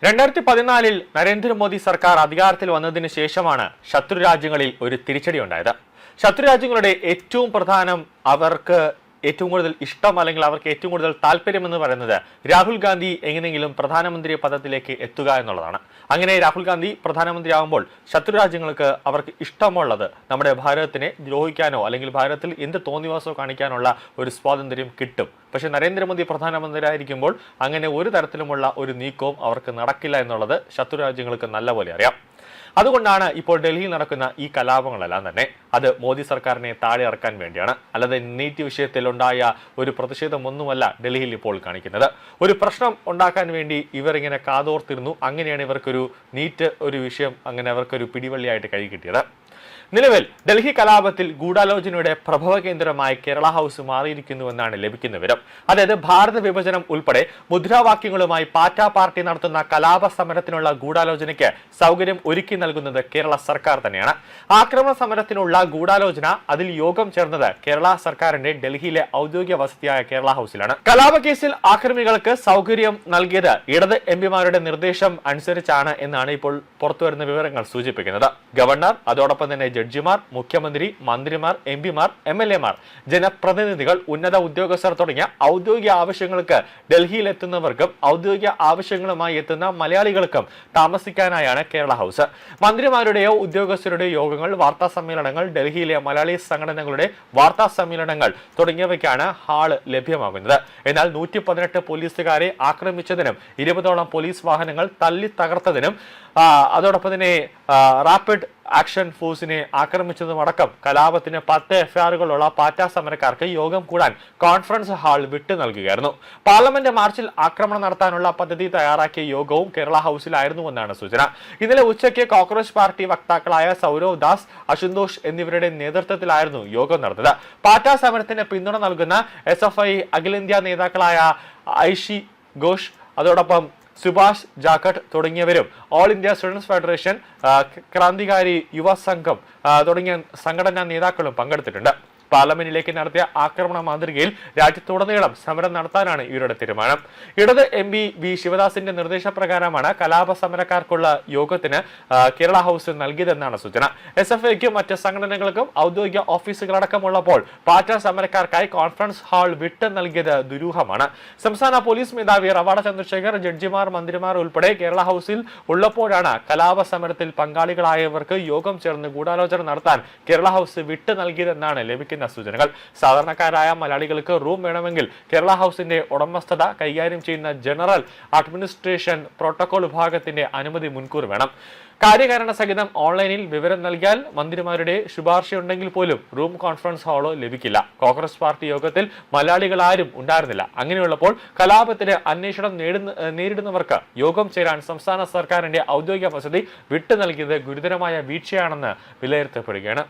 2014 നരേന്ദ്രമോദി സർക്കാർ അധികാരത്തിൽ വന്നതിന് ശേഷമാണ് ശത്രുരാജ്യങ്ങളിൽ ഒരു തിരിച്ചടി ഉണ്ടായത്. ശത്രുരാജ്യങ്ങളുടെ ഏറ്റവും പ്രധാനം അവർക്ക് ഏറ്റവും കൂടുതൽ ഇഷ്ടം അല്ലെങ്കിൽ അവർക്ക് ഏറ്റവും കൂടുതൽ താല്പര്യമെന്ന് പറയുന്നത് രാഹുൽ ഗാന്ധി എങ്ങനെയെങ്കിലും പ്രധാനമന്ത്രി പദത്തിലേക്ക് എത്തുക എന്നുള്ളതാണ്. അങ്ങനെ രാഹുൽ ഗാന്ധി പ്രധാനമന്ത്രിയാകുമ്പോൾ ശത്രുരാജ്യങ്ങൾക്ക് അവർക്ക് ഇഷ്ടമുള്ളത് നമ്മുടെ ഭാരതത്തിനെ ദ്രോഹിക്കാനോ അല്ലെങ്കിൽ ഭാരതത്തിൽ എന്ത് തോന്നിവാസോ കാണിക്കാനുള്ള ഒരു സ്വാതന്ത്ര്യം കിട്ടും. പക്ഷെ നരേന്ദ്രമോദി പ്രധാനമന്ത്രിയായിരിക്കുമ്പോൾ അങ്ങനെ ഒരു തരത്തിലുമുള്ള ഒരു നീക്കവും അവർക്ക് നടക്കില്ല എന്നുള്ളത് ശത്രുരാജ്യങ്ങൾക്ക് നല്ലപോലെ അറിയാം. അതുകൊണ്ടാണ് ഇപ്പോൾ ഡൽഹിയിൽ നടക്കുന്ന ഈ കലാപങ്ങളെല്ലാം തന്നെ അത് മോദി സർക്കാരിനെ താഴെ ഇറക്കാൻ വേണ്ടിയാണ്. അല്ലാതെ നീറ്റ് വിഷയത്തിൽ ഉണ്ടായ ഒരു പ്രതിഷേധമൊന്നുമല്ല ഡൽഹിയിൽ ഇപ്പോൾ കാണിക്കുന്നത്. ഒരു പ്രശ്നം ഉണ്ടാക്കാൻ വേണ്ടി ഇവർ ഇങ്ങനെ കാതോർത്തിരുന്നു. അങ്ങനെയാണ് ഇവർക്കൊരു നീറ്റ് ഒരു വിഷയം അങ്ങനെ അവർക്കൊരു പിടിവള്ളിയായിട്ട് കൈ കിട്ടിയത്. നിലവിൽ ഡൽഹി കലാപത്തിൽ ഗൂഢാലോചനയുടെ പ്രഭവ കേന്ദ്രമായി കേരള ഹൗസ് മാറിയിരിക്കുന്നുവെന്നാണ് ലഭിക്കുന്ന വിവരം. അതായത് ഭാരത വിഭജനം ഉൾപ്പെടെ മുദ്രാവാക്യങ്ങളുമായി പാറ്റാ പാർട്ടി നടത്തുന്ന കലാപ സമരത്തിനുള്ള ഗൂഢാലോചനയ്ക്ക് സൗകര്യം ഒരുക്കി നൽകുന്നത് കേരള സർക്കാർ തന്നെയാണ്. ആക്രമണ സമരത്തിനുള്ള ഗൂഢാലോചന അതിൽ യോഗം ചേർന്നത് കേരള സർക്കാരിന്റെ ഡൽഹിയിലെ ഔദ്യോഗിക വസതിയായ കേരള ഹൗസിലാണ്. കലാപ കേസിൽ ആക്രമികൾക്ക് സൗകര്യം നൽകിയത് ഇടത് എംപിമാരുടെ നിർദ്ദേശം അനുസരിച്ചാണ് എന്നാണ് ഇപ്പോൾ പുറത്തുവരുന്ന വിവരങ്ങൾ സൂചിപ്പിക്കുന്നത്. ഗവർണർ, അതോടൊപ്പം തന്നെ ജഡ്ജിമാർ, മുഖ്യമന്ത്രി, മന്ത്രിമാർ, എംപിമാർ, MLA മാർ, ജനപ്രതിനിധികൾ, ഉന്നത ഉദ്യോഗസ്ഥർ തുടങ്ങിയ ഔദ്യോഗിക ആവശ്യങ്ങൾക്ക് ഡൽഹിയിൽ എത്തുന്നവർക്കും ഔദ്യോഗിക ആവശ്യങ്ങളുമായി എത്തുന്ന മലയാളികൾക്കും താമസിക്കാനായാണ് കേരള ഹൗസ്. മന്ത്രിമാരുടെയോ ഉദ്യോഗസ്ഥരുടെയോ യോഗങ്ങൾ, വാർത്താ സമ്മേളനങ്ങൾ, ഡൽഹിയിലെ മലയാളി സംഘടനകളുടെ വാർത്താ സമ്മേളനങ്ങൾ തുടങ്ങിയവയ്ക്കാണ് ഹാള് ലഭ്യമാകുന്നത്. എന്നാൽ 118 പോലീസുകാരെ ആക്രമിച്ചതിനും 20ഓളം പോലീസ് വാഹനങ്ങൾ തല്ലി തകർത്തതിനും അതോടൊപ്പം തന്നെ റാപ്പിഡ് ആക്ഷൻ ഫോഴ്സിനെ ആക്രമിച്ചതുമടക്കം കലാപത്തിന് 10 FIR-കളുള്ള പാറ്റാ സമരക്കാർക്ക് യോഗം കൂടാൻ കോൺഫറൻസ് ഹാൾ വിട്ടു നൽകുകയായിരുന്നു. പാർലമെന്റ് മാർച്ചിൽ ആക്രമണം നടത്താനുള്ള പദ്ധതി തയ്യാറാക്കിയ യോഗവും കേരള ഹൗസിലായിരുന്നുവെന്നാണ് സൂചന. ഇന്നലെ ഉച്ചയ്ക്ക് കോക്രോച്ച് പാർട്ടി വക്താക്കളായ സൗരവ് ദാസ്, അശുതോഷ് എന്നിവരുടെ നേതൃത്വത്തിലായിരുന്നു യോഗം നടന്നത്. പാറ്റാ സമരത്തിന് പിന്തുണ നൽകുന്ന SFI അഖിലേന്ത്യാ നേതാക്കളായ ഐഷി ഘോഷ്, അതോടൊപ്പം സുഭാഷ് ജാഖഡ് തുടങ്ങിയവരും all India students federation, Krantikari യുവ സംഘം തുടങ്ങിയ സംഘടനാ നേതാക്കളും പങ്കെടുത്തിട്ടുണ്ട്. പാർലമെന്റിലേക്ക് നടത്തിയ ആക്രമണ മാതൃകയിൽ രാജ്യത്തുടനീളം സമരം നടത്താനാണ് ഇവരുടെ തീരുമാനം. ഇടത് MP വി ശിവദാസിന്റെ നിർദ്ദേശപ്രകാരമാണ് കലാപ സമരക്കാർക്കുള്ള യോഗത്തിന് കേരള ഹൗസ് നൽകിയതെന്നാണ് സൂചന. SFIക്കും മറ്റ് സംഘടനകൾക്കും ഔദ്യോഗിക ഓഫീസുകളടക്കമുള്ളപ്പോൾ പാറ്റാ സമരക്കാർക്കായി കോൺഫറൻസ് ഹാൾ വിട്ട് നൽകിയത് ദുരൂഹമാണ്. സംസ്ഥാന പോലീസ് മേധാവി റവാഡ ചന്ദ്രശേഖർ, ജഡ്ജിമാർ, മന്ത്രിമാർ ഉൾപ്പെടെ കേരള ഹൗസിൽ ഉള്ളപ്പോഴാണ് കലാപ സമരത്തിൽ പങ്കാളികളായവർക്ക് യോഗം ചേർന്ന് ഗൂഢാലോചന നടത്താൻ കേരള ഹൗസ് വിട്ട് നൽകിയതെന്നാണ് ലഭിക്കുന്ന സൂചനകൾ. സാധാരണക്കാരായ മലയാളികൾക്ക് റൂം വേണമെങ്കിൽ കേരള ഹൗസിന്റെ ഉടമസ്ഥത കൈകാര്യം ചെയ്യുന്ന ജനറൽ അഡ്മിനിസ്ട്രേഷൻ പ്രോട്ടോകോൾ വിഭാഗത്തിന്റെ അനുമതി മുൻകൂർ വേണം. കാര്യകാരണ സഹിതം ഓൺലൈനിൽ വിവരം നൽകിയാൽ മന്ത്രിമാരുടെ ശുപാർശയുണ്ടെങ്കിൽ പോലും റൂം കോൺഫറൻസ് ഹാളോ ലഭിക്കില്ല. കോൺഗ്രസ് പാർട്ടി യോഗത്തിൽ മലയാളികൾ ആരും ഉണ്ടായിരുന്നില്ല. അങ്ങനെയുള്ളപ്പോൾ കലാപത്തിന് അന്വേഷണം നേരിടുന്നവർക്ക് യോഗം ചേരാൻ സംസ്ഥാന സർക്കാരിന്റെ ഔദ്യോഗിക വസതി വിട്ടു നൽകിയത് ഗുരുതരമായ വീഴ്ചയാണെന്ന് വിലയിരുത്തപ്പെടുകയാണ്.